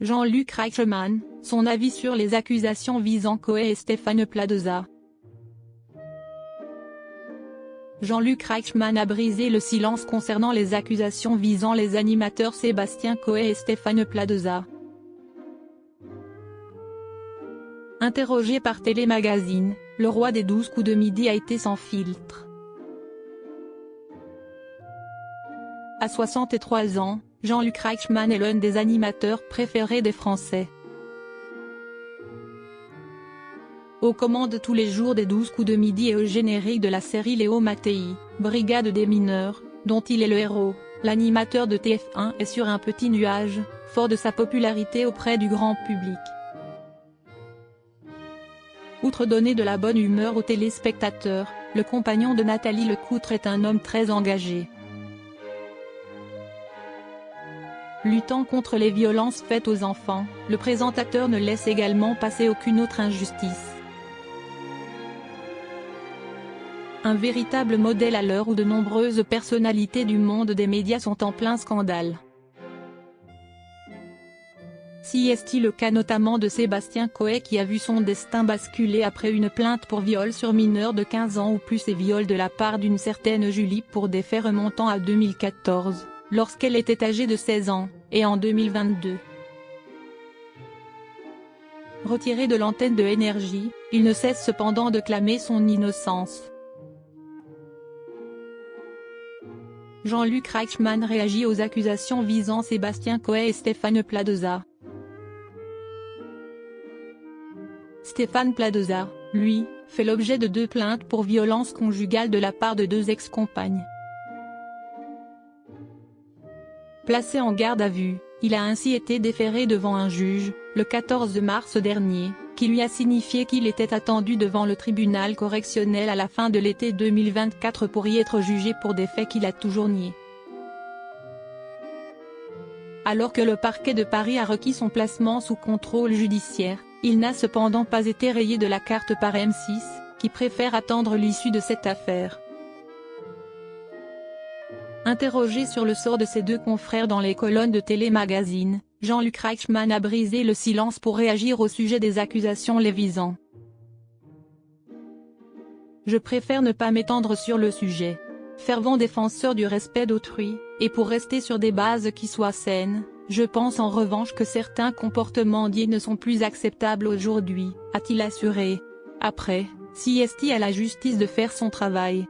Jean-Luc Reichmann, son avis sur les accusations visant Coé et Stéphane Plaza. Jean-Luc Reichmann a brisé le silence concernant les accusations visant les animateurs Sébastien Coé et Stéphane Plaza. Interrogé par Télémagazine, le roi des 12 coups de midi a été sans filtre. À 63 ans, Jean-Luc Reichmann est l'un des animateurs préférés des Français. Aux commandes tous les jours des 12 coups de midi et au générique de la série Léo Mattei, Brigade des mineurs, dont il est le héros, l'animateur de TF1 est sur un petit nuage, fort de sa popularité auprès du grand public. Outre donner de la bonne humeur aux téléspectateurs, le compagnon de Nathalie Lecoutre est un homme très engagé. Luttant contre les violences faites aux enfants, le présentateur ne laisse également passer aucune autre injustice. Un véritable modèle à l'heure où de nombreuses personnalités du monde des médias sont en plein scandale. Si est-il le cas notamment de Sébastien Coé qui a vu son destin basculer après une plainte pour viol sur mineur de 15 ans ou plus et viol de la part d'une certaine Julie pour des faits remontant à 2014, lorsqu'elle était âgée de 16 ans, et en 2022. Retiré de l'antenne de Énergie, il ne cesse cependant de clamer son innocence. Jean-Luc Reichmann réagit aux accusations visant Sébastien Coé et Stéphane Plaza. Stéphane Plaza, lui, fait l'objet de 2 plaintes pour violence conjugale de la part de 2 ex-compagnes. Placé en garde à vue, il a ainsi été déféré devant un juge, le 14 mars dernier, qui lui a signifié qu'il était attendu devant le tribunal correctionnel à la fin de l'été 2024 pour y être jugé pour des faits qu'il a toujours niés. Alors que le parquet de Paris a requis son placement sous contrôle judiciaire, il n'a cependant pas été rayé de la carte par M6, qui préfère attendre l'issue de cette affaire. Interrogé sur le sort de ses 2 confrères dans les colonnes de Télémagazine, Jean-Luc Reichmann a brisé le silence pour réagir au sujet des accusations les visant. Je préfère ne pas m'étendre sur le sujet. Fervent défenseur du respect d'autrui, et pour rester sur des bases qui soient saines, je pense en revanche que certains comportements dits ne sont plus acceptables aujourd'hui, a-t-il assuré. Après, si est à la justice de faire son travail.